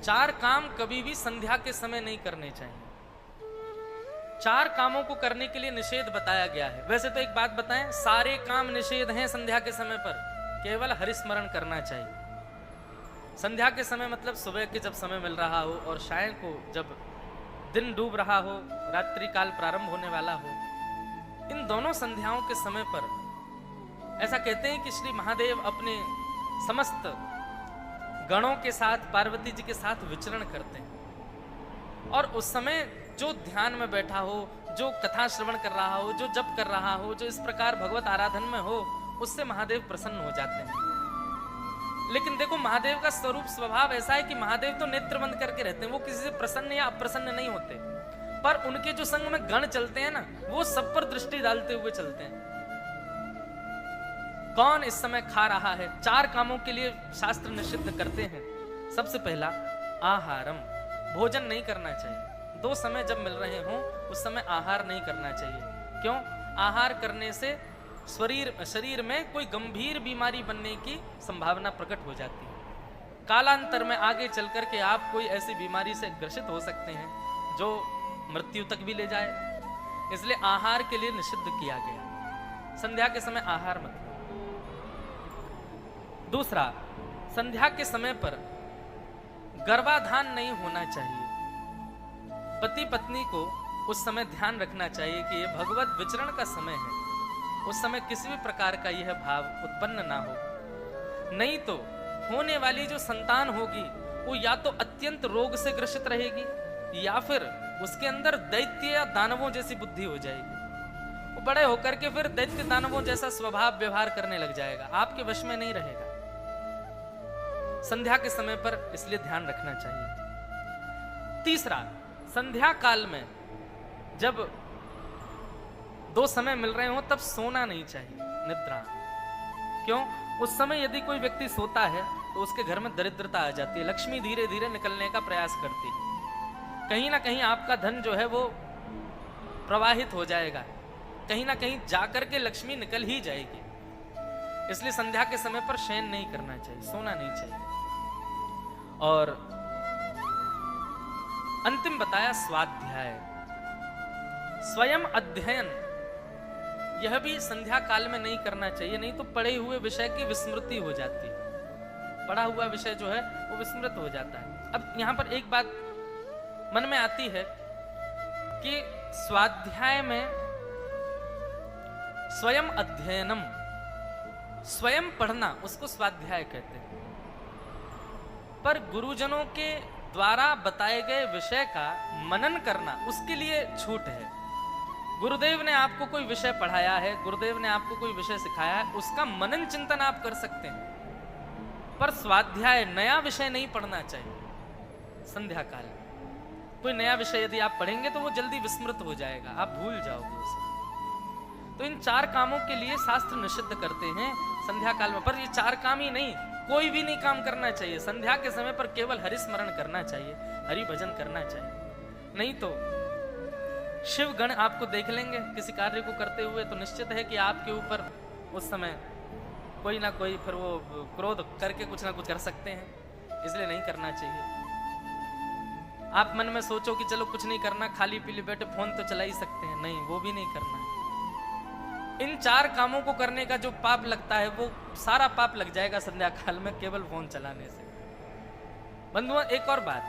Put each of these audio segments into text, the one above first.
चार काम कभी भी संध्या के समय नहीं करने चाहिए। चार कामों को करने के लिए निषेध बताया गया है। वैसे तो एक बात बताएं, सारे काम निषेध हैं संध्या के समय पर, केवल हरिस्मरण करना चाहिए। संध्या के समय मतलब सुबह के जब समय मिल रहा हो और शाम को जब दिन डूब रहा हो, रात्रि काल प्रारंभ होने वाला हो, इन दोनों संध्याओं के समय पर ऐसा कहते हैं कि श्री महादेव अपने समस्त गणों के साथ, पार्वती जी के साथ विचरण करते हैं। और उस समय जो ध्यान में बैठा हो, जो कथा श्रवण कर रहा हो, जो जप कर रहा हो, जो इस प्रकार भगवत आराधन में हो, उससे महादेव प्रसन्न हो जाते हैं। लेकिन देखो, महादेव का स्वरूप स्वभाव ऐसा है कि महादेव तो नेत्र बंद करके रहते हैं, वो किसी से प्रसन्न या अप्रसन्न नहीं होते। पर उनके जो संग में गण चलते हैं ना, वो सब पर दृष्टि डालते हुए चलते हैं। कौन इस समय खा रहा है? चार कामों के लिए शास्त्र निषिद्ध करते हैं। सबसे पहला आहारम, भोजन नहीं करना चाहिए। दो समय जब मिल रहे हों उस समय आहार नहीं करना चाहिए। क्यों? आहार करने से शरीर में कोई गंभीर बीमारी बनने की संभावना प्रकट हो जाती है। कालांतर में आगे चल करके आप कोई ऐसी बीमारी से ग्रसित हो सकते हैं जो मृत्यु तक भी ले जाए। इसलिए आहार के लिए निषिद्ध किया गया। संध्या के समय आहार मत। दूसरा, संध्या के समय पर गर्भाधान नहीं होना चाहिए। पति पत्नी को उस समय ध्यान रखना चाहिए कि यह भगवत विचरण का समय है। उस समय किसी भी प्रकार का यह भाव उत्पन्न ना हो, नहीं तो होने वाली जो संतान होगी वो या तो अत्यंत रोग से ग्रसित रहेगी या फिर उसके अंदर दैत्य या दानवों जैसी बुद्धि हो जाएगी। वो बड़े होकर के फिर दैत्य दानवों जैसा स्वभाव व्यवहार करने लग जाएगा, आपके वश में नहीं रहेगा। संध्या के समय पर इसलिए ध्यान रखना चाहिए। तीसरा, संध्या काल में जब दो समय मिल रहे हो तब सोना नहीं चाहिए, निद्रा। क्यों? उस समय यदि कोई व्यक्ति सोता है तो उसके घर में दरिद्रता आ जाती है, लक्ष्मी धीरे धीरे निकलने का प्रयास करती है। कहीं ना कहीं आपका धन जो है वो प्रवाहित हो जाएगा, कहीं ना कहीं जाकर के लक्ष्मी निकल ही जाएगी। इसलिए संध्या के समय पर शयन नहीं करना चाहिए, सोना नहीं चाहिए। और अंतिम बताया स्वाध्याय, स्वयं अध्ययन, यह भी संध्या काल में नहीं करना चाहिए, नहीं तो पढ़े हुए विषय की विस्मृति हो जाती है। पढ़ा हुआ विषय जो है वो विस्मृत हो जाता है। अब यहां पर एक बात मन में आती है कि स्वाध्याय में स्वयं अध्ययनम, स्वयं पढ़ना, उसको स्वाध्याय कहते हैं। पर गुरुजनों के द्वारा बताए गए विषय का मनन करना, उसके लिए छूट है। गुरुदेव ने आपको कोई विषय पढ़ाया है, गुरुदेव ने आपको कोई विषय सिखाया है, उसका मनन चिंतन आप कर सकते हैं। पर स्वाध्याय, नया विषय नहीं पढ़ना चाहिए संध्या काल में। कोई नया विषय यदि आप पढ़ेंगे तो वो जल्दी विस्मृत हो जाएगा, आप भूल जाओगे उसे। तो इन चार कामों के लिए शास्त्र निषिद्ध करते हैं संध्या काल में। पर ये चार काम ही नहीं, कोई भी नहीं काम करना चाहिए। संध्या के समय पर केवल हरिस्मरण करना चाहिए, हरि भजन करना चाहिए। नहीं तो शिव गण आपको देख लेंगे किसी कार्य को करते हुए, तो निश्चित है कि आपके ऊपर उस समय कोई ना कोई फिर वो क्रोध करके कुछ ना कुछ कर सकते हैं। इसलिए नहीं करना चाहिए। आप मन में सोचो कि चलो कुछ नहीं करना, खाली पीली बैठे फोन तो चला ही सकते हैं, नहीं, वो भी नहीं करना है। इन चार कामों को करने का जो पाप लगता है वो सारा पाप लग जाएगा संध्या काल में केवल फोन चलाने से। बंधुओं, एक और बात,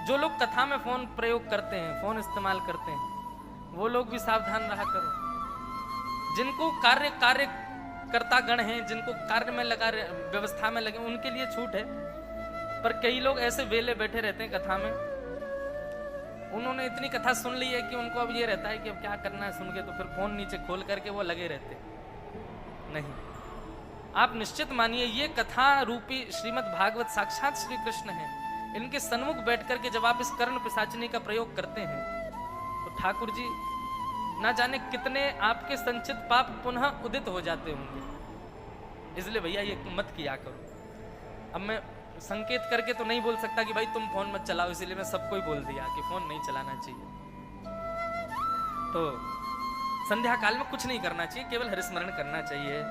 जो लोग कथा में फोन प्रयोग करते हैं, फोन इस्तेमाल करते हैं, वो लोग भी सावधान रहा करो। जिनको कार्य करता गण हैं, जिनको कार्य में लगा, व्यवस्था में लगे, उनके लिए छूट है। पर कई लोग ऐसे वेले बैठे रहते हैं कथा में, उन्होंने इतनी कथा सुन ली है कि उनको अब ये रहता है कि अब क्या करना है सुन के, तो फिर फोन नीचे खोल करके वो लगे रहते। नहीं, आप निश्चित मानिए ये कथा रूपी श्रीमद् भागवत साक्षात श्री कृष्ण है। इनके सन्मुख बैठ करके जब आप इस कर्ण पिशाचिनी का प्रयोग करते हैं तो ठाकुर जी ना जाने कितने आपके संचित पाप पुनः उदित हो जाते होंगे। इसलिए भैया ये मत किया करो। अब मैं संकेत करके तो नहीं बोल सकता कि भाई तुम फोन मत चलाओ, इसीलिए मैं सबको ही बोल दिया कि फोन नहीं चलाना चाहिए। तो संध्या काल में कुछ नहीं करना चाहिए, केवल हरिस्मरण करना चाहिए।